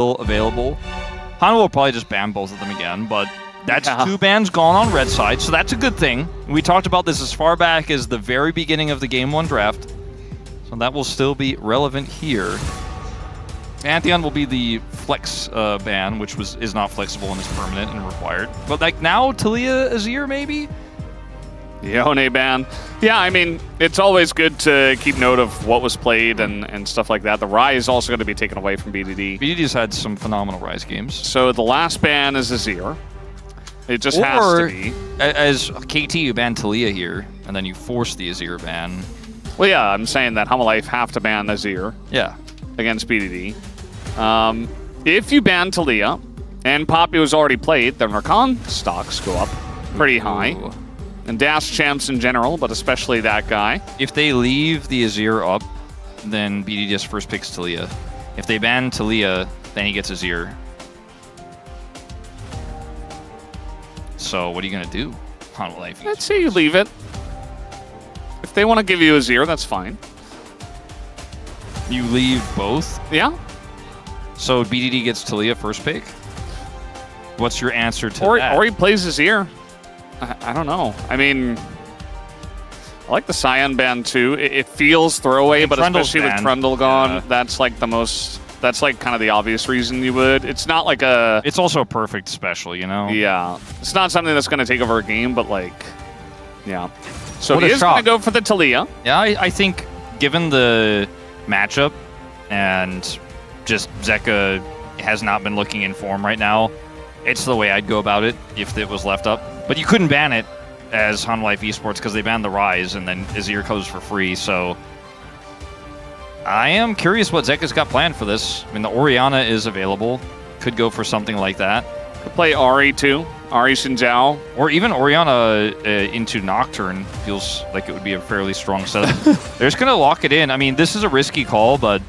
available. Hanwha will probably just ban both of them again, but that's 2 bans gone on red side, so that's a good thing. We talked about this as far back as the very beginning of the Game 1 draft, so that will still be relevant here. Pantheon will be the flex ban, which is not flexible and is permanent and required. But like now, Talia Azir maybe? Yone ban. Yeah, I mean, it's always good to keep note of what was played and stuff like that. The Rai is also going to be taken away from BDD. BDD's had some phenomenal Rise games. So the last ban is Azir. It just has to be. As KT, you ban Talia here, and then you force the Azir ban. Well, yeah, I'm saying that Hanwha Life have to ban Azir. Yeah. Against BDD. If you ban Talia, and Poppy was already played, then Rakan stocks go up pretty high. Ooh. And Dash champs in general, but especially that guy. If they leave the Azir up, then BDD just first picks Talia. If they ban Talia, then he gets Azir. So what are you going to do, Hanwha Life? Let's say you leave it. If they want to give you Azir, that's fine. You leave both? Yeah. So BDD gets Talia first pick? What's your answer to that? Or he plays Azir. I don't know. I mean, I like the Scion ban too. It feels throwaway, but especially with Trundle gone, that's like the most. That's like kind of the obvious reason you would. It's not like a. It's also a perfect special, you know. Yeah, it's not something that's going to take over a game, but like, yeah. So he is going to go for the Talia. Yeah, I think given the matchup and just Zeka has not been looking in form right now, it's the way I'd go about it if it was left up. But you couldn't ban it as Hanwha Life Esports because they banned the Rise and then Azir goes for free. So I am curious what Zeka's got planned for this. I mean, the Orianna is available. Could go for something like that. Could play Ahri too. Ahri Xin Or even Orianna into Nocturne feels like it would be a fairly strong setup. They're just going to lock it in. I mean, this is a risky call, but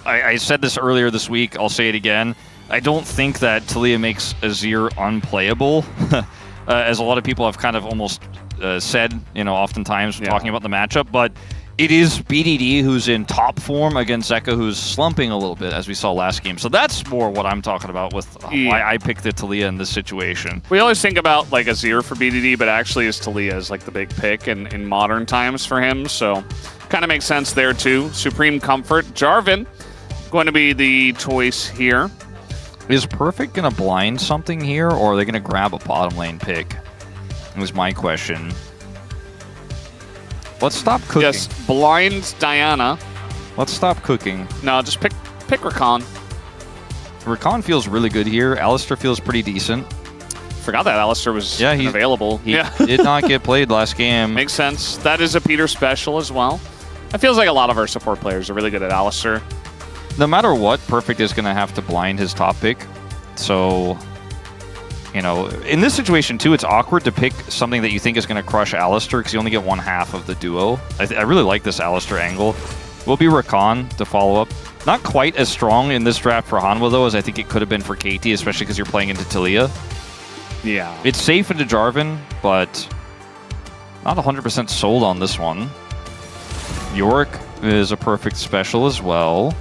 I said this earlier this week. I'll say it again. I don't think that Talia makes Azir unplayable, as a lot of people have kind of almost said, you know, oftentimes when talking about the matchup. But it is BDD who's in top form against Zeka, who's slumping a little bit, as we saw last game. So that's more what I'm talking about with why I picked the Talia in this situation. We always think about like Azir for BDD, but actually is Talia is like the big pick in modern times for him. So kind of makes sense there too. Supreme Comfort. Jarvan going to be the choice here. Is Perfect going to blind something here, or are they going to grab a bottom lane pick? Was my question. Let's stop cooking. Yes, blind Diana. Let's stop cooking. No, just pick Rakan. Rakan feels really good here. Alistar feels pretty decent. Forgot that Alistar was available. He did not get played last game. Makes sense. That is a Peter special as well. It feels like a lot of our support players are really good at Alistar. No matter what, Perfect is going to have to blind his top pick. So, you know, in this situation, too, it's awkward to pick something that you think is going to crush Alistar because you only get one half of the duo. I really like this Alistar angle. Will be Rakan to follow up. Not quite as strong in this draft for Hanwha, though, as I think it could have been for KT, especially because you're playing into Talia. Yeah. It's safe into Jarvan, but not 100% sold on this one. Yorick is a perfect special as well.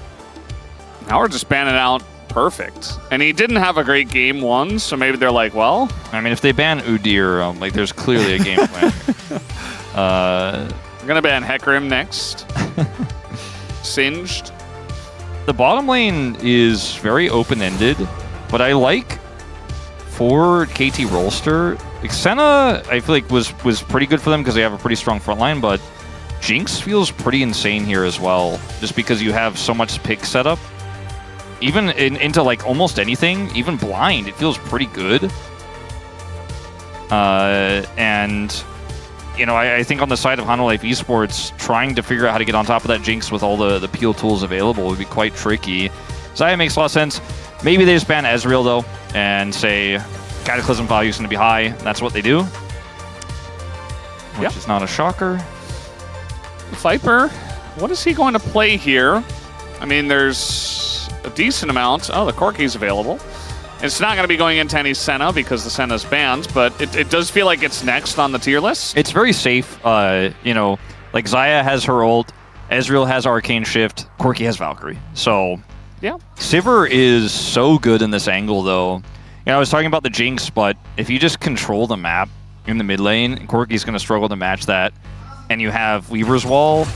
Now we're just banning out Perfect. And he didn't have a great game one, so maybe they're like, well... I mean, if they ban Udyr, like, there's clearly a game plan. We're going to ban Hecarim next. Singed. The bottom lane is very open-ended, but I like for KT ROLSTER, Xena, I feel like was pretty good for them because they have a pretty strong front line, but Jinx feels pretty insane here as well, just because you have so much pick setup. Even into like almost anything, even blind, it feels pretty good. And you know, I think on the side of Hanwha Life Esports, trying to figure out how to get on top of that Jinx with all the peel tools available would be quite tricky. Xayah makes a lot of sense. Maybe they just ban Ezreal though, and say Cataclysm value is going to be high. That's what they do, which is not a shocker. Viper, what is he going to play here? I mean, there's a decent amount. Oh, the Corki's available. It's not going to be going into any Senna because the Senna's banned, but it does feel like it's next on the tier list. It's very safe. You know, like Xayah has her ult, Ezreal has Arcane Shift, Corki has Valkyrie. So Yeah. Sivir is so good in this angle, though. You know, I was talking about the Jinx, but if you just control the map in the mid lane, Corki's going to struggle to match that, and you have Weaver's Wall,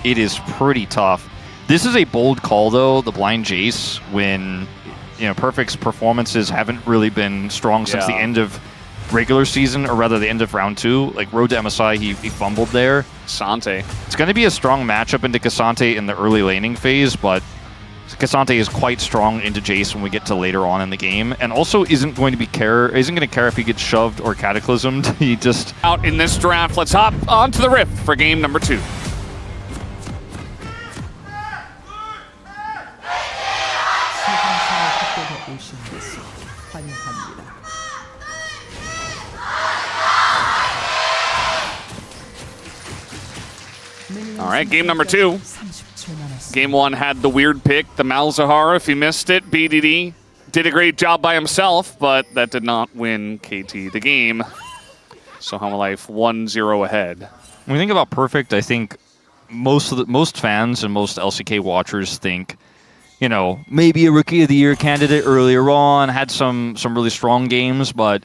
it is pretty tough. This is a bold call, though, the blind Jace, when Perfect's performances haven't really been strong since the end of regular season, or rather the end of round 2. Like, Road to MSI, he fumbled there. Cassante. It's going to be a strong matchup into Cassante in the early laning phase, but Cassante is quite strong into Jace when we get to later on in the game, and also isn't going to care if he gets shoved or cataclysmed. He just... Out in this draft, let's hop onto the Rift for game number 2. All right, game number 2. Game 1 had the weird pick, the Malzahar. If you missed it, BDD did a great job by himself, but that did not win KT the game. So Hanwha Life 1-0 ahead. When we think about Perfect, I think most fans and most LCK watchers think, maybe a Rookie of the Year candidate earlier on, had some really strong games, but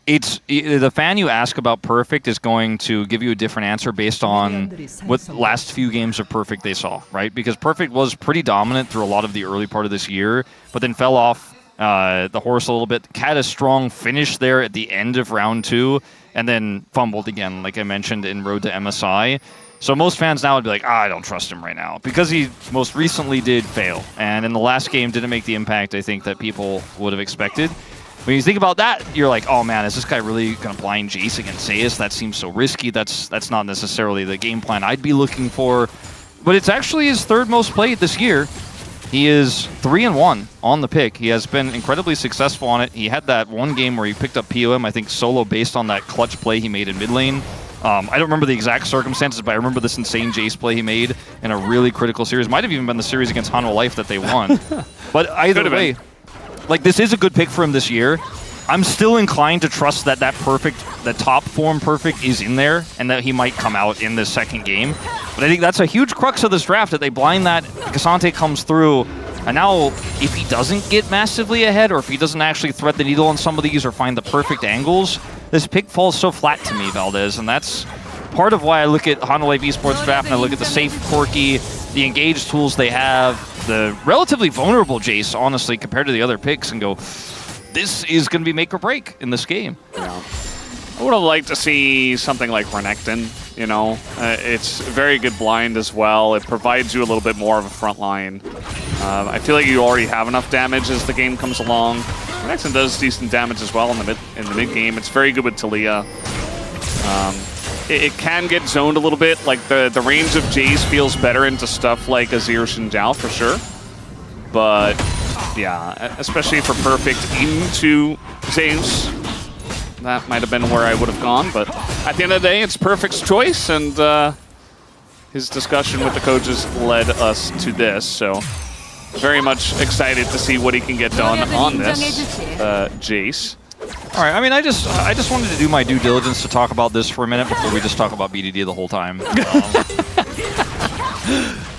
the fan you ask about Perfect is going to give you a different answer based on what last few games of Perfect they saw, right? Because Perfect was pretty dominant through a lot of the early part of this year, but then fell off the horse a little bit. Had a strong finish there at the end of round 2, and then fumbled again, like I mentioned, in Road to MSI. So most fans now would be like, I don't trust him right now, because he most recently did fail, and in the last game didn't make the impact I think that people would have expected. When you think about that, you're like, oh man, is this guy really going to blind Jace against Zeus? That seems so risky. That's not necessarily the game plan I'd be looking for. But it's actually his 3rd most played this year. He is 3-1 on the pick. He has been incredibly successful on it. He had that one game where he picked up POM, I think solo, based on that clutch play he made in mid lane. I don't remember the exact circumstances, but I remember this insane Jace play he made in a really critical series. Might have even been the series against Hanwha Life that they won. But either way... Like, this is a good pick for him this year. I'm still inclined to trust that the top form Perfect is in there, and that he might come out in this second game. But I think that's a huge crux of this draft, that they blind that, Cassante comes through, and now if he doesn't get massively ahead, or if he doesn't actually thread the needle on some of these or find the perfect angles, this pick falls so flat to me, Valdez, and that's part of why I look at Hanwha Life Esports draft and I look at the safe Corki, the engaged tools they have, the relatively vulnerable Jace, honestly, compared to the other picks, and go, this is going to be make or break in this game. Yeah. I would have liked to see something like Renekton, it's a very good blind as well. It provides you a little bit more of a front line. I feel like you already have enough damage as the game comes along. Renekton does decent damage as well in the mid game. It's very good with Talia. It can get zoned a little bit. Like the range of Jace feels better into stuff like Azir Shinjao for sure. But yeah, especially for Perfect into Zeus, that might have been where I would have gone. But at the end of the day, it's Perfect's choice, and his discussion with the coaches led us to this. So very much excited to see what he can get done on this Jace. All right, I mean, I just wanted to do my due diligence to talk about this for a minute before we just talk about BDD the whole time.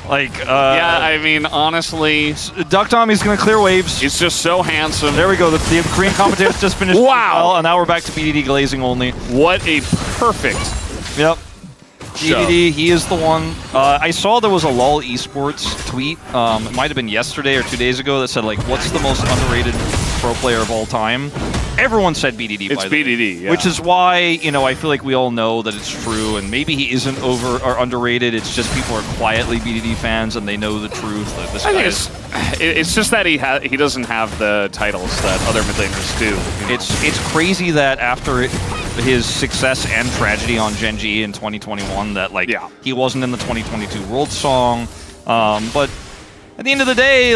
Yeah, I mean, honestly, Duck Tommy's going to clear waves. He's just so handsome. There we go. The Korean commentators just finished. Wow. Well, and now we're back to BDD glazing only. What a perfect. Yep. BDD, he is the one. I saw there was a LOL Esports tweet. It might have been yesterday or 2 days ago that said, like, what's the most underrated pro player of all time? Everyone said BDD, it's by the BDD, way. yeah. Which is why, I feel like we all know that it's true, and maybe he isn't over or underrated. It's just people are quietly BDD fans, and they know the truth. That this guy it's just that he doesn't have the titles that other mid laners do. It's crazy that after his success and tragedy on Gen G in 2021, that he wasn't in the 2022 World Song. But at the end of the day,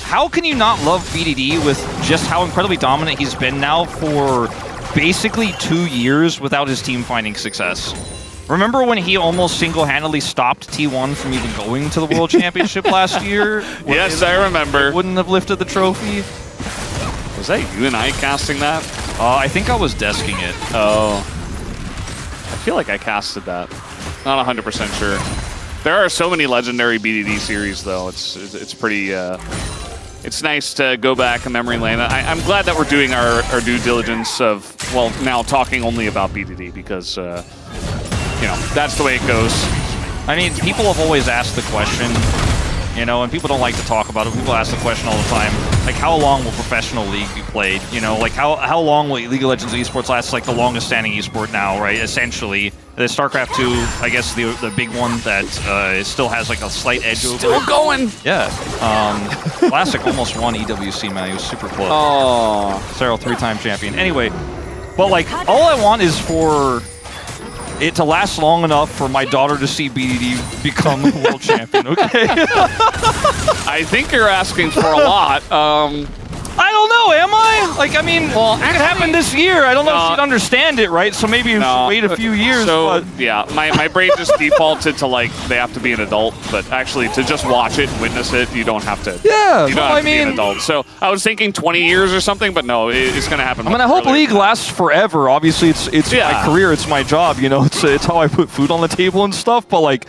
how can you not love BDD with just how incredibly dominant he's been now for basically 2 years without his team finding success? Remember when he almost single-handedly stopped T1 from even going to the World Championship last year? Yes, I remember. Wouldn't have lifted the trophy. Was that you and I casting that? I think I was desking it. Oh. I feel like I casted that. Not 100% sure. There are so many legendary BDD series, though. It's pretty. It's nice to go back in memory lane. I'm glad that we're doing our due diligence of, well, now talking only about BDD because, you know, that's the way it goes. I mean, people have always asked the question, you know, and people don't like to talk about it. People ask the question all the time, like, how long will professional League be played? You know, like, how long will League of Legends esports last? It's like the longest standing esport now, right? Essentially. The StarCraft 2, I guess the big one that still has like a slight edge over it. Still going! Yeah. Classic almost won EWC, man. He was super close. Oh. Cyril, 3-time champion. Anyway, but like, all I want is for it to last long enough for my daughter to see BDD become world champion, okay? I think you're asking for a lot. I don't know, am I? Like, I mean, well, it could happen this year. I don't know if she'd understand it, right? So maybe wait a few years. So, but yeah, my brain just defaulted to, like, they have to be an adult, but actually to just watch it and witness it, you don't have to. Yeah, you don't have to be an adult. So I was thinking 20 years or something, but no, it's going to happen. I mean, I hope League lasts forever. Obviously, it's yeah. my career, it's my job, you know, it's how I put food on the table and stuff, but like,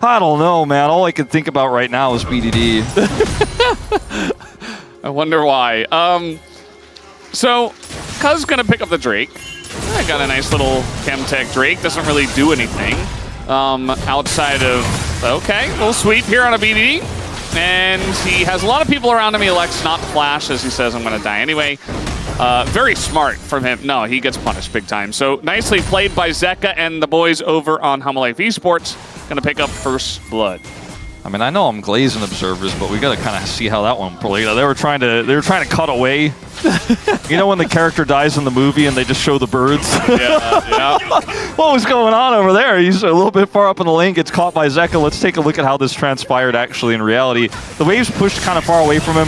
I don't know, man. All I can think about right now is BDD. I wonder why. So, Cuz gonna pick up the Drake. I got a nice little Chemtech Drake. Doesn't really do anything outside of, okay, little sweep here on a BDD. And he has a lot of people around him. He elects not to flash as he says, I'm gonna die anyway. Very smart from him. No, he gets punished big time. So nicely played by Zeka and the boys over on Hanwha Life Esports. Gonna pick up first blood. I mean, I know I'm glazing observers, but we got to kind of see how that one played. They were trying to cut away. You know when the character dies in the movie and they just show the birds? Yeah. What was going on over there? He's a little bit far up in the lane, gets caught by Zeka. Let's take a look at how this transpired actually in reality. The wave's pushed kind of far away from him,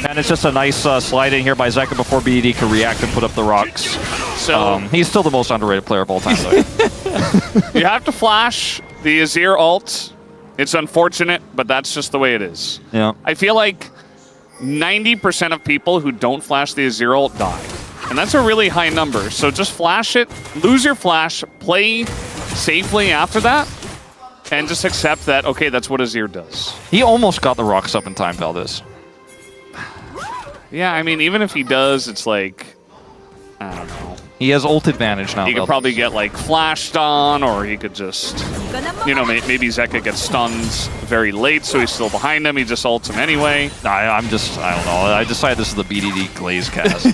and it's just a nice slide in here by Zeka before BDD could react and put up the rocks. So he's still the most underrated player of all time, though. You have to flash the Azir ult. It's unfortunate, but that's just the way it is. Yeah. I feel like 90% of people who don't flash the Azir ult die. And that's a really high number. So just flash it, lose your flash, play safely after that, and just accept that, okay, that's what Azir does. He almost got the rocks up in time, Valdez. Yeah, I mean, even if he does, it's like, I don't know. He has ult advantage now. He could probably get, like, flashed on, or he could just, you know, maybe Zeka gets stunned very late, so he's still behind him. He just ults him anyway. I don't know. I decided this is the BDD glaze cast.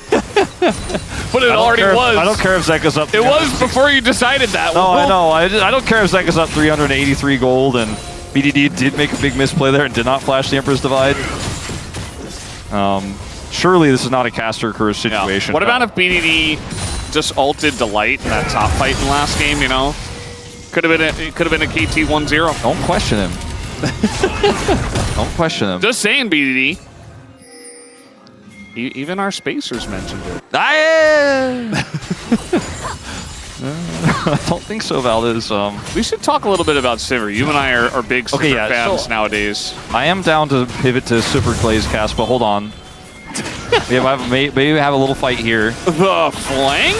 But it already was. I don't care if Zeka's up. It was before you decided that. No, I know. I don't care if Zeka's up 383 gold, and BDD did make a big misplay there and did not flash the Emperor's Divide. Surely this is not a caster curse situation. Yeah. What about if BDD just ulted Delight in that top fight in the last game, you know? Could have been a KT 1-0. Don't question him. Don't question him. Just saying, BDD. Even our spacers mentioned it. I don't think so, Valdez. We should talk a little bit about Sivir. You and I are big Sivir fans nowadays. I am down to pivot to Super Glaze cast, but hold on. Maybe we have a little fight here. The flank?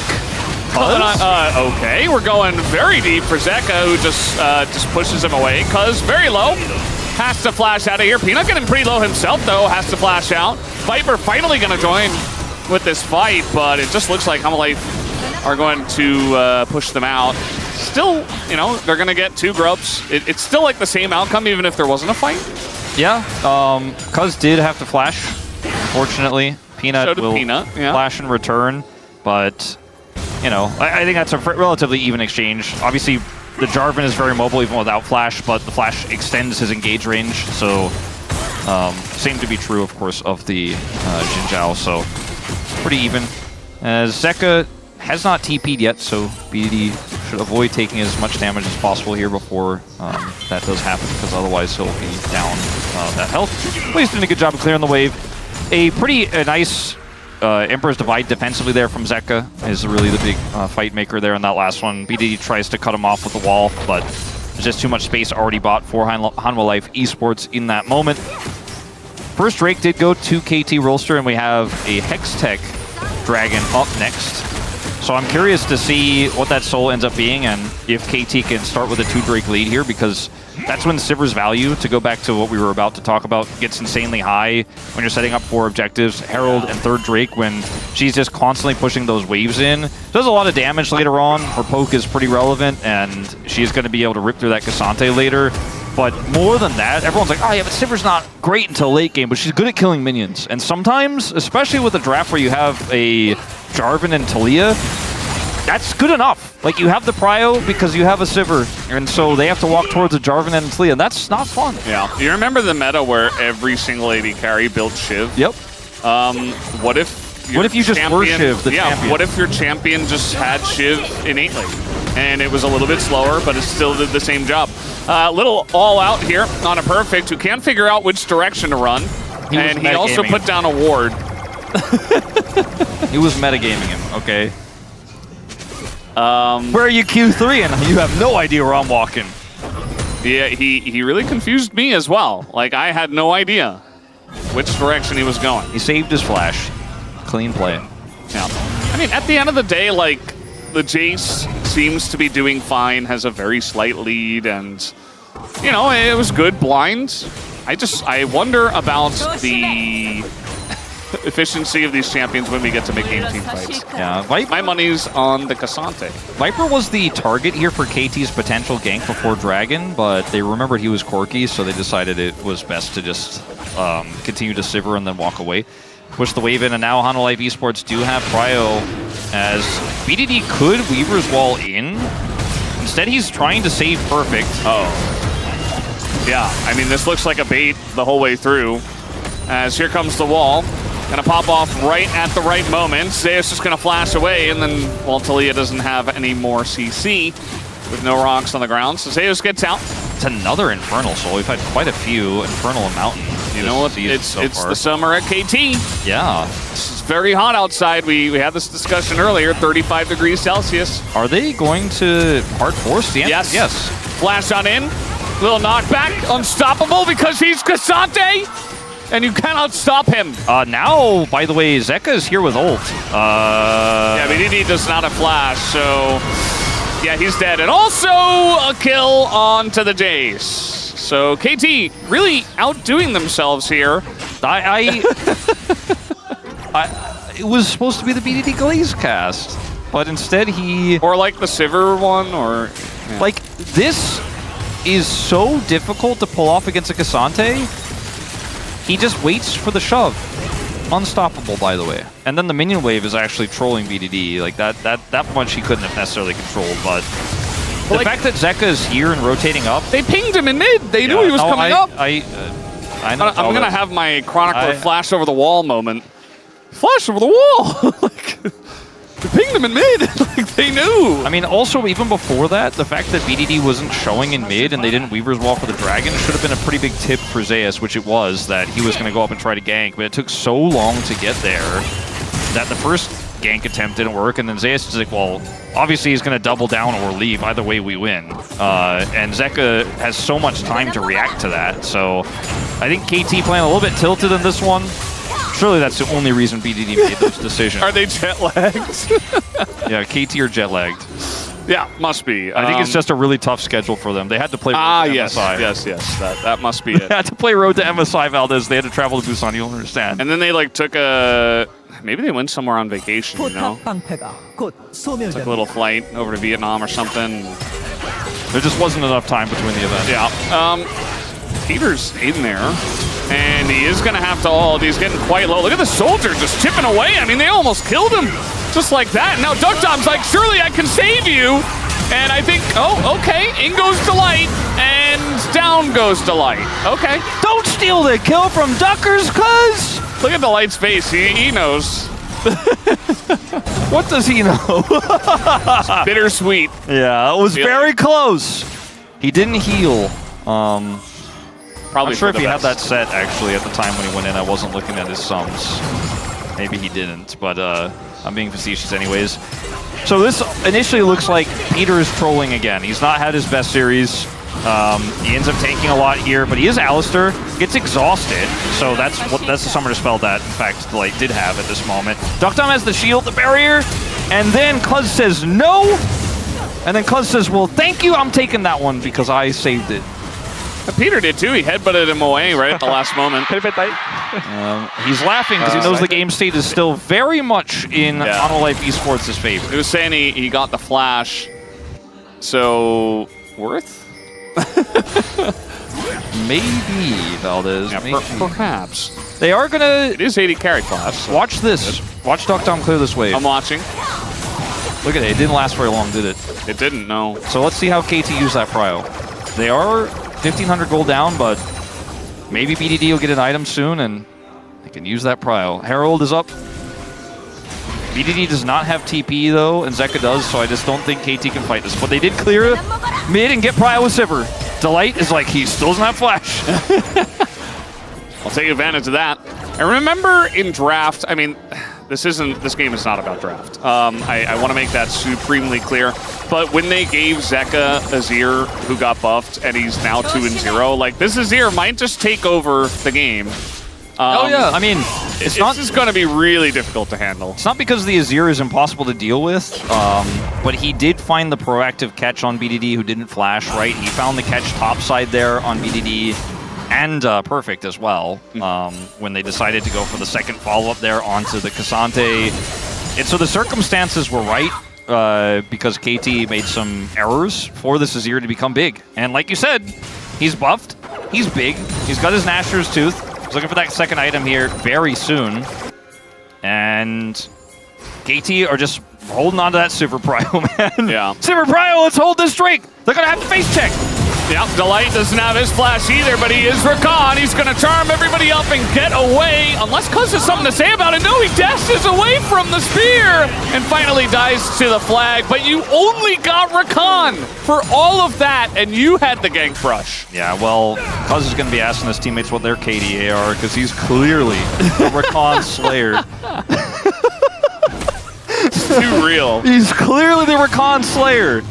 Okay, we're going very deep for Zeka, who just pushes him away. Cuz very low. Has to flash out of here. Peanut getting pretty low himself, though. Has to flash out. Viper finally going to join with this fight, but it just looks like Hanwha Life are going to push them out. Still, you know, they're going to get 2 grubs. It's still like the same outcome, even if there wasn't a fight. Yeah, Cuz did have to flash. Unfortunately, Peanut will flash in return, but, you know, I think that's a relatively even exchange. Obviously, the Jarvan is very mobile even without flash, but the flash extends his engage range, so same to be true, of course, of the Jin Zhao, so pretty even. Zeka has not TP'd yet, so BDD should avoid taking as much damage as possible here before that does happen, because otherwise he'll be down that health. But he's doing a good job of clearing the wave. A pretty nice Emperor's Divide defensively there from Zeka is really the big fight maker there in that last one. BDD tries to cut him off with the wall, but there's just too much space already bought for Hanwha Life Esports in that moment. First Drake did go to KT ROLSTER, and we have a Hextech Dragon up next. So I'm curious to see what that soul ends up being and if KT can start with a 2 Drake lead here, because that's when Sivr's value, to go back to what we were about to talk about, gets insanely high when you're setting up 4 objectives. Herald and 3rd Drake, when she's just constantly pushing those waves in, does a lot of damage later on. Her poke is pretty relevant, and she's going to be able to rip through that Cassante later. But more than that, everyone's like, oh yeah, but Sivr's not great until late game, but she's good at killing minions. And sometimes, especially with a draft where you have a Jarvan and Taliyah, that's good enough. Like, you have the prio because you have a Sivir, and so they have to walk towards a Jarvan and Taliyah, and that's not fun. Yeah. You remember the meta where every single AD carry built Shiv? Yep. What if you just were Shiv, the champion? What if your champion just had Shiv innately? And it was a little bit slower, but it still did the same job. Little all out here on a Perfect, who can't figure out which direction to run. And he also put down a ward. He was metagaming him, okay? Where are you Q3? And you have no idea where I'm walking. Yeah, he really confused me as well. Like, I had no idea which direction he was going. He saved his flash. Clean play. Yeah. I mean, at the end of the day, like, the Jace seems to be doing fine, has a very slight lead, and, you know, it was good blind. I wonder about the efficiency of these champions when we get to mid-game team fights. Yeah, my money's on the Cassante. Viper was the target here for KT's potential gank before Dragon, but they remembered he was quirky, so they decided it was best to just continue to Sivir and then walk away. Push the wave in, and now Hanwha Life Esports do have prio, as BDD could Weaver's Wall in. Instead, he's trying to save Perfect. Oh. Yeah, I mean, this looks like a bait the whole way through, as here comes the wall. Gonna pop off right at the right moment. Zeus just gonna flash away, and then, well, Taliyah doesn't have any more CC with no rocks on the ground, so Zeus gets out. It's another Infernal Soul. We've had quite a few Infernal and Mountain. You know what? It's the summer at KT. Yeah. It's very hot outside. We had this discussion earlier, 35 degrees Celsius. Are they going to hard force the end? Yes. Yes. Flash on in. Little knockback. Unstoppable because he's Cassante. And you cannot stop him. Now, by the way, Zeka is here with ult. Yeah, BDD does not have flash, so yeah, he's dead. And also a kill onto the Jace. So KT really outdoing themselves here. It was supposed to be the BDD Glaze cast, but instead he... Or like the Sivir one, or... Yeah. Like, this is so difficult to pull off against a Cassante. He just waits for the shove. Unstoppable, by the way. And then the minion wave is actually trolling BDD. Like, that much he couldn't have necessarily controlled, but... The fact that Zeka is here and rotating up... They pinged him in mid! They knew he was coming up! I know I'm gonna have my Chronicler flash over the wall moment. Flash over the wall! Like, they pinged him in mid! Like, they knew! I mean, also, even before that, the fact that BDD wasn't showing in mid and they didn't Weaver's Wall for the Dragon should have been a pretty big tip for Zeus, which it was, that he was going to go up and try to gank, but it took so long to get there that the first gank attempt didn't work, and then Zeus is like, well, obviously he's going to double down or leave. Either way, we win. And Zeka has so much time to react to that, so I think KT playing a little bit tilted in this one. Surely that's the only reason BDD made those decisions. Are they jet-lagged? Yeah, KT are jet-lagged. Yeah, must be. I think it's just a really tough schedule for them. They had to play Road to MSI. Yes. That must be it. They had to play Road to MSI, Valdez. They had to travel to Busan. You'll understand. And then they like took a... Maybe they went somewhere on vacation, you know? Took a little flight over to Vietnam or something. There just wasn't enough time between the events. Yeah. Peter's in there. And he is going to have to ult. He's getting quite low. Look at the soldier just chipping away. I mean, they almost killed him just like that. Now Duck Dom's like, surely I can save you. And I think, oh, okay. In goes Delight. And down goes Delight. Okay. Don't steal the kill from Duckers, cuz! Look at Delight's face. He knows. What does he know? Bittersweet. Yeah, it was very close. He didn't heal. Probably I'm sure if he had that set, actually, at the time when he went in, I wasn't looking at his sums. Maybe he didn't, but I'm being facetious anyways. So this initially looks like Peter is trolling again. He's not had his best series. He ends up taking a lot here, but he is Alistar, gets exhausted, so that's the summoner spell that, in fact, Delight did have at this moment. Duckdom has the shield, the barrier, And then Cuz says no. And then Cuz says, well, thank you. I'm taking that one because I saved it. Peter did too. He headbutted him away right at the last moment. He's laughing because he knows the game state is still very much in Hanwha Life Esports' favor. He was saying he got the flash. So, worth? Maybe, Valdez. Yeah, maybe. Perhaps. They are going to... It is 80 carry class. So watch this. Watch Duckdom clear this wave. I'm watching. Look at it. It didn't last very long, did it? It didn't, no. So let's see how KT use that prio. They are 1,500 gold down, but maybe BDD will get an item soon, and they can use that prio. Herald is up. BDD does not have TP, though, and Zeka does, so I just don't think KT can fight this. But they did clear mid and get prio with Sivir. Delight is like, he still doesn't have flash. I'll take advantage of that. I remember in draft, I mean, this game is not about draft. I want to make that supremely clear. But when they gave Zeka Azir, who got buffed, and he's now 2-0, like, this Azir might just take over the game. Oh yeah, I mean, this is going to be really difficult to handle. It's not because the Azir is impossible to deal with, but he did find the proactive catch on BDD who didn't flash, right? He found the catch topside there on BDD, and perfect as well, when they decided to go for the second follow-up there onto the Cassante. And so the circumstances were right, because KT made some errors for this Azir to become big. And like you said, he's buffed, he's big, he's got his Nashor's Tooth. He's looking for that second item here very soon. And KT are just holding on to that Sivir prio, man. Yeah. Sivir prio, let's hold this Drake. They're going to have to face check. Yep, Delight doesn't have his flash either, but he is Rakan. He's going to charm everybody up and get away. Unless Cuz has something to say about it. No, he dashes away from the spear and finally dies to the flag. But you only got Rakan for all of that, and you had the gank rush. Yeah, well, Cuz is going to be asking his teammates what their KDA are, because he's clearly a Rakan Slayer. It's too real. He's clearly the Rakan Slayer.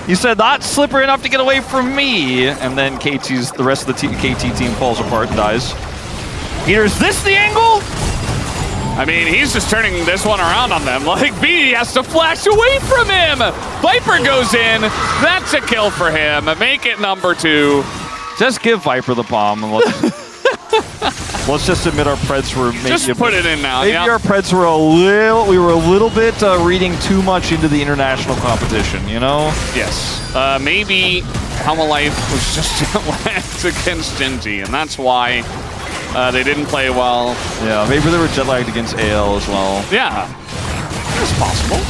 He said, not slippery enough to get away from me. And then the rest of the KT team falls apart and dies. Peter, is this the angle? I mean, he's just turning this one around on them. Like, BD has to flash away from him. Viper goes in. That's a kill for him. Make it number 2. Just give Viper the bomb and let's just admit our Preds were maybe just put it in now. Maybe our Preds were we were a little bit reading too much into the international competition, you know? Yes. Maybe Hanwha Life was just jet-lagged against Genji, and that's why they didn't play well. Yeah, maybe they were jet-lagged against AL as well. Yeah. It's possible.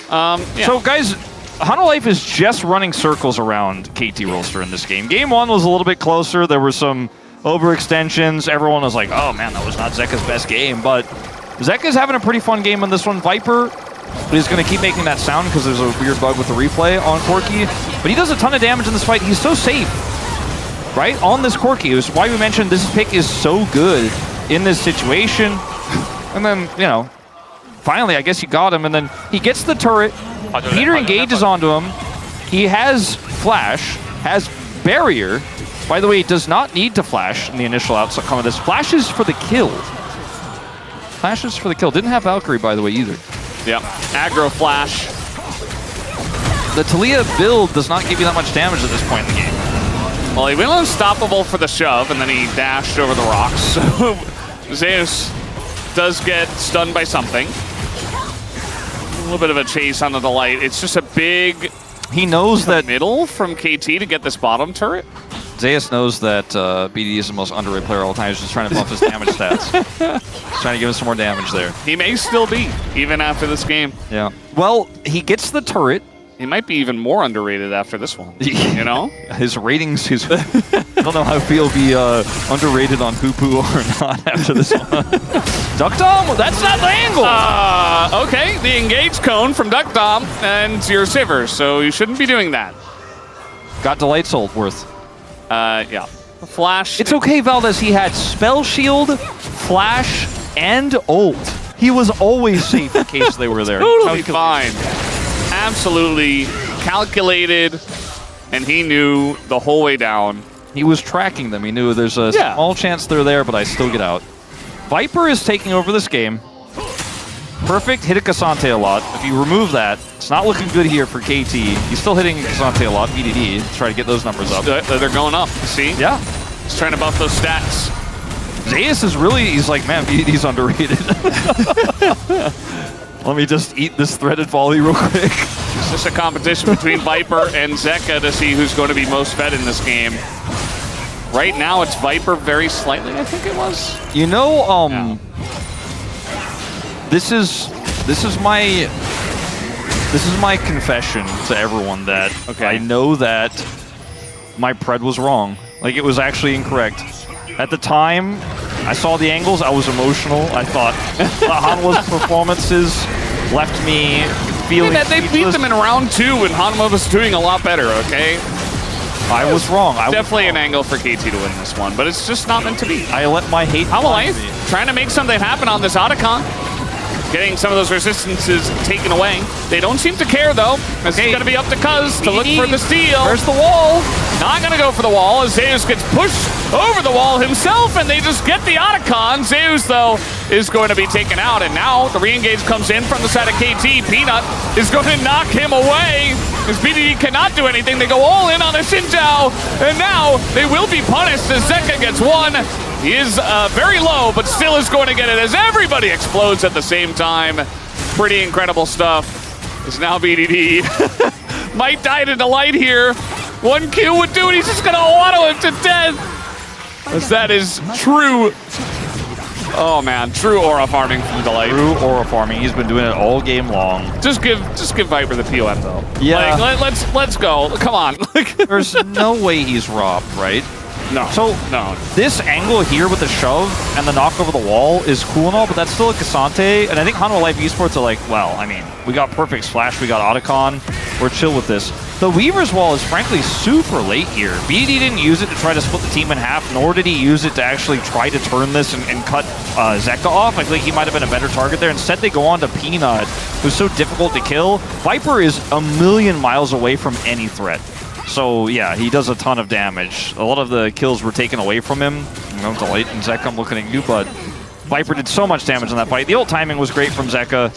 Yeah. So guys, Hanwha Life is just running circles around KT ROLSTER in this game. Game 1 was a little bit closer. There were some overextensions. Everyone was like, oh man, that was not Zeka's best game. But Zeka's having a pretty fun game on this one. Viper is going to keep making that sound because there's a weird bug with the replay on Corki. But he does a ton of damage in this fight. He's so safe, right? On this Corki. It was why we mentioned this pick is so good in this situation. And then, you know, finally, I guess you got him. And then he gets the turret. Peter engages onto him. He has flash, has barrier. By the way, does not need to flash in the initial outcome of this. Flashes for the kill. Flashes for the kill. Didn't have Valkyrie, by the way, either. Yep. Aggro flash. The Talia build does not give you that much damage at this point in the game. Well, he went unstoppable for the shove, and then he dashed over the rocks. So Zeus does get stunned by something. A little bit of a chase on the Delight. It's just a big... He knows that... middle from KT to get this bottom turret. Zeus knows that BD is the most underrated player of all time. He's just trying to buff his damage stats. He's trying to give him some more damage there. He may still be, even after this game. Yeah. Well, he gets the turret. He might be even more underrated after this one, you know? His ratings, I don't know how he'll be underrated on Poo-Poo or not after this one. Duckdom, that's not the angle! Okay, the engage cone from Duckdom and your Sivir, so you shouldn't be doing that. Got Delight Sold worth. Yeah. Flash. It's okay, Valdez. He had Spell Shield, Flash, and Ult. He was always safe in case they were there. Totally fine. Absolutely calculated, and he knew the whole way down. He was tracking them. He knew there's a small chance they're there, but I still get out. Viper is taking over this game. Perfect, hit a Cassante a lot. If you remove that, it's not looking good here for KT. He's still hitting Cassante a lot, BDD, to try to get those numbers up. They're going up, see? Yeah. He's trying to buff those stats. Zeus is really, he's like, man, BDD's underrated. Let me just eat this threaded volley real quick. It's just a competition between Viper and Zeka to see who's going to be most fed in this game. Right now, it's Viper very slightly, I think it was. You know, this is my confession to everyone that I know that my pred was wrong. Like, it was actually incorrect. At the time, I saw the angles, I was emotional. I thought Hanwha's performances left me feeling they beat them in round 2 and Hanwha was doing a lot better, okay? I was wrong. Definitely an angle for KT to win this one, but it's just not meant to be. I let my hate Hanwha Life trying to make something happen on this Otacon. Getting some of those resistances taken away. They don't seem to care, though. This is going to be up to Cuz to look for the steal. Where's the wall? Not going to go for the wall as Zeus gets pushed over the wall himself, and they just get the Otacon. Zeus, though, is going to be taken out, and now the re-engage comes in from the side of KT. Peanut is going to knock him away. As BDD cannot do anything, they go all in on the Xinjiao, and now they will be punished as Zeka gets one. He is very low, but still is going to get it as everybody explodes at the same time. Pretty incredible stuff. It's now BDD. Might die to Delight here. 1 kill would do it. He's just going to auto him to death. As that is true. Oh man, true aura farming from Delight. True aura farming. He's been doing it all game long. Just give Viper the POM though. Yeah. Like, let's go. Come on. There's no way he's robbed, right? No. So no. This angle here with the shove and the knock over the wall is cool and all, but that's still a Cassante. And I think Hanwha Life Esports are like, well, I mean, we got perfect splash, we got Otacon, we're chill with this. The Weaver's Wall is frankly super late here. BD didn't use it to try to split the team in half, nor did he use it to actually try to turn this and cut Zeka off. I think he might have been a better target there. Instead, they go on to Peanut, who's so difficult to kill. Viper is a million miles away from any threat. So yeah, he does a ton of damage. A lot of the kills were taken away from him. You know, Delight and Zeka, I'm looking at you, but Viper did so much damage in that fight. The ult timing was great from Zeka.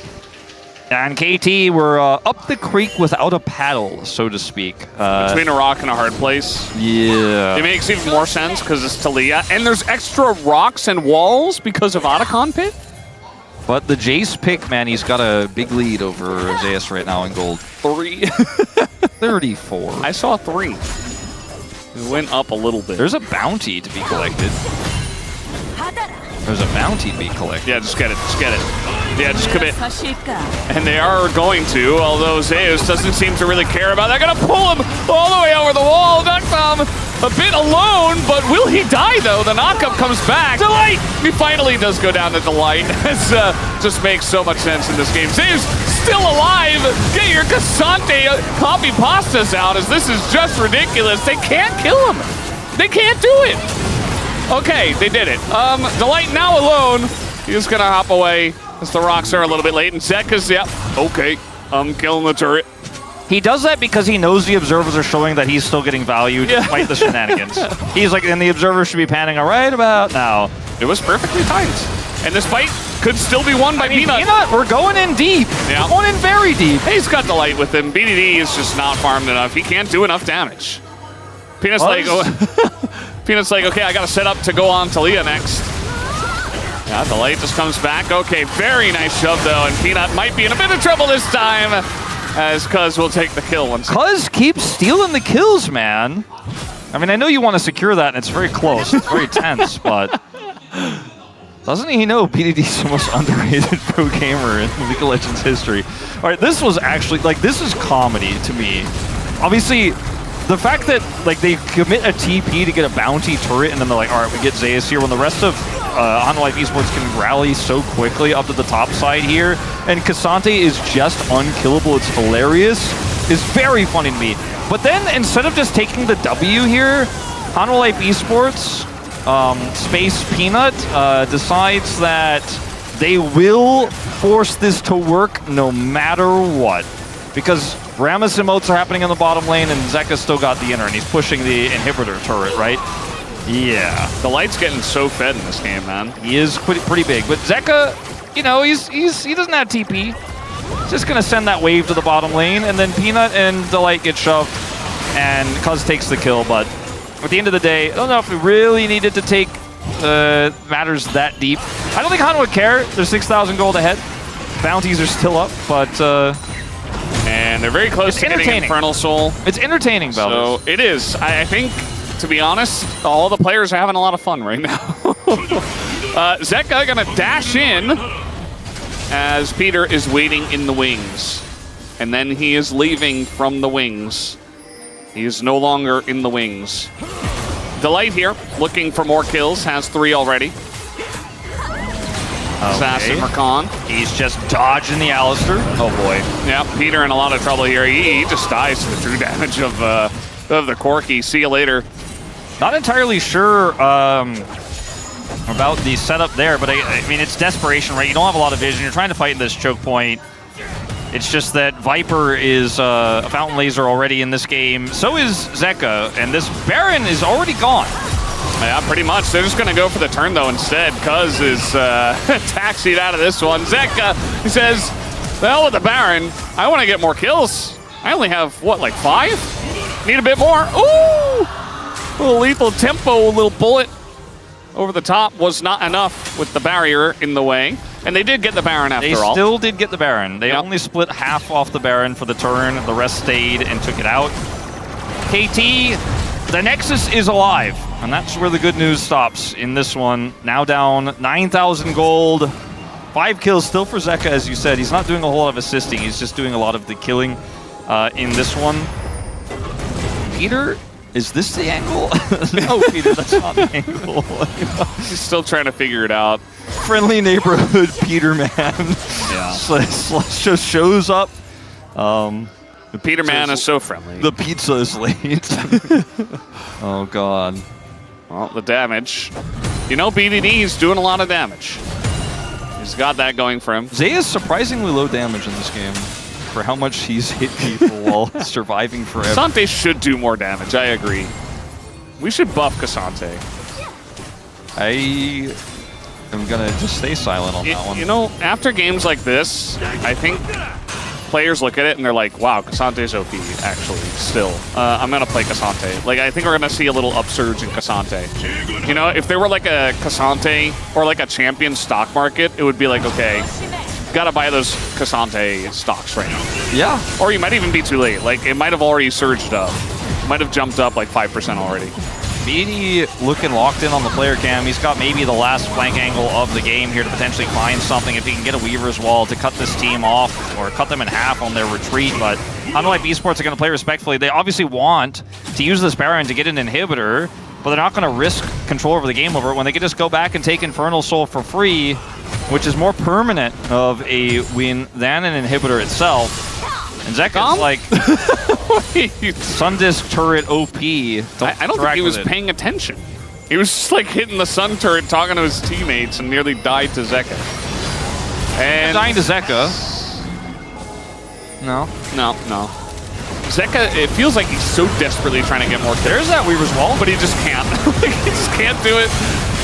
And KT were up the creek without a paddle, so to speak. Between a rock and a hard place. Yeah. It makes even more sense because it's Talia. And there's extra rocks and walls because of Otacon Pit. But the Jace pick, man, he's got a big lead over Zeus right now in gold. 3. 34. I saw 3. It went up a little bit. There's a bounty to be collected. There's a bounty to be collected. Yeah, just get it. Just get it. Yeah, just commit. And they are going to, although Zeus doesn't seem to really care about that. They're going to pull him all the way over the wall. Duckthumb a bit alone, but will he die, though? The knockup comes back. Delight! He finally does go down to Delight. This just makes so much sense in this game. Zeus still alive. Get your Cassante copy pastas out, as this is just ridiculous. They can't kill him. They can't do it. Okay, they did it. Delight now alone. He's going to hop away as the rocks are a little bit late. And Zeka's, yep, okay, I'm killing the turret. He does that because he knows the observers are showing that he's still getting value despite the shenanigans. He's like, and the observers should be panning right about now. It was perfectly timed. And this fight could still be won by Peanut. Peanut, we're going in deep. Yeah. We're going in very deep. He's got Delight with him. BDD is just not farmed enough. He can't do enough damage. Peanut's like, Peanut's like, okay, I got to set up to go on Talia next. Yeah, Delight just comes back. Okay, very nice shove, though, and Peanut might be in a bit of trouble this time, as Cuz will take the kill once again. Cuz keeps stealing the kills, man. I mean, I know you want to secure that, and it's very close. It's very tense, but doesn't he know PDD's the most underrated pro gamer in League of Legends history? All right, this was actually, like, this is comedy to me. Obviously, the fact that, like, they commit a TP to get a bounty turret, and then they're like, all right, we get Zeus here, when the rest of Hanwha Life Esports can rally so quickly up to the top side here, and Cassante is just unkillable. It's hilarious. It's very funny to me. But then, instead of just taking the W here, Hanwha Life Esports, Space Peanut, decides that they will force this to work no matter what. Because Rammus emotes are happening in the bottom lane, and Zeka's still got the inner, and he's pushing the inhibitor turret, right? Yeah. The Light's getting so fed in this game, man. He is pretty big. But Zeka, you know, he doesn't have TP. He's just gonna send that wave to the bottom lane, and then Peanut and Delight get shoved, and Cuz takes the kill. But at the end of the day, I don't know if we really needed to take matters that deep. I don't think Hanwha would care. They're 6,000 gold ahead. Bounties are still up, but and they're very close to getting Infernal Soul. It's entertaining, Valdez. So it is. I think, to be honest, all the players are having a lot of fun right now. Zeka gonna dash in as Peter is waiting in the wings. And then he is leaving from the wings. He is no longer in the wings. Delight here, looking for more kills, has 3 already. Assassin Rakan. He's just dodging the Alistar. Oh boy. Yeah, Peter in a lot of trouble here. He just dies to the true damage of the Corki. See you later. Not entirely sure about the setup there, but I mean, it's desperation, right? You don't have a lot of vision. You're trying to fight in this choke point. It's just that Viper is a Fountain Laser already in this game. So is Zeka, and this Baron is already gone. Yeah, pretty much. They're just going to go for the turn, though, instead. Cuz is taxied out of this one. Zeka, he says, the hell with the Baron. I want to get more kills. I only have, what, like 5? Need a bit more. Ooh! A little lethal tempo, a little bullet over the top was not enough with the barrier in the way. And they did get the Baron after all. They still did get the Baron. They only split half off the Baron for the turn. The rest stayed and took it out. KT, the Nexus is alive. And that's where the good news stops in this one. Now down 9,000 gold. 5 kills still for Zeka, as you said. He's not doing a whole lot of assisting. He's just doing a lot of the killing in this one. Peter, is this the angle? No, Peter, that's not the angle. He's still trying to figure it out. Friendly neighborhood Peter Man. Yeah. Just shows up. The Peter Man is so friendly. The pizza is late. Oh, God. Well, the damage. You know, BDD's doing a lot of damage. He's got that going for him. Zay is surprisingly low damage in this game for how much he's hit people while surviving forever. Cassante should do more damage, I agree. We should buff Cassante. I am going to just stay silent on that one. You know, after games like this, I think players look at it and they're like, wow, Cassante's OP, actually, still. I'm going to play Cassante. Like, I think we're going to see a little upsurge in Cassante. You know, if there were like a Cassante or like a champion stock market, it would be like, okay, got to buy those Cassante stocks right now. Yeah. Or you might even be too late. Like, it might have already surged up. Might have jumped up like 5% already. BD looking locked in on the player cam. He's got maybe the last flank angle of the game here to potentially find something if he can get a Weaver's Wall to cut this team off or cut them in half on their retreat. But Hanwha Life Esports are going to play respectfully. They obviously want to use this Baron to get an inhibitor, but they're not going to risk control over the game over it when they can just go back and take Infernal Soul for free, which is more permanent of a win than an inhibitor itself. And Zeka's like, Sun Disc turret OP. I don't think he was paying attention. He was just like hitting the Sun turret, talking to his teammates, and nearly died to Zeka. And dying to Zeka. No. Zeka, it feels like he's so desperately trying to get more kills. There's that Weaver's Wall. But he just can't. He just can't do it.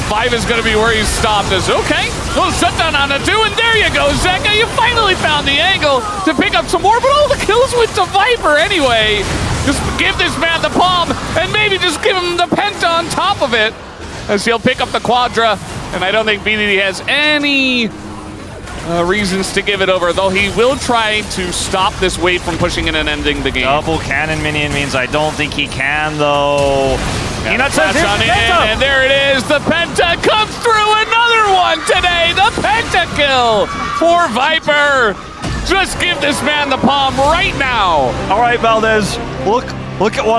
5 is going to be where he's stopped. Is okay. Little shutdown on the 2, and there you go, Zeka. You finally found the angle to pick up some more, but all the kills went to Viper anyway. Just give this man the palm, and maybe just give him the penta on top of it, as he'll pick up the quadra. And I don't think BDD has any reasons to give it over, though he will try to stop this wave from pushing in and ending the game. Double cannon minion means I don't think he can, though. Peanut says on in, and there it is. The penta comes through. Another one today. The penta kill for Viper. Just give this man the palm right now. All right, Valdez. Look at what.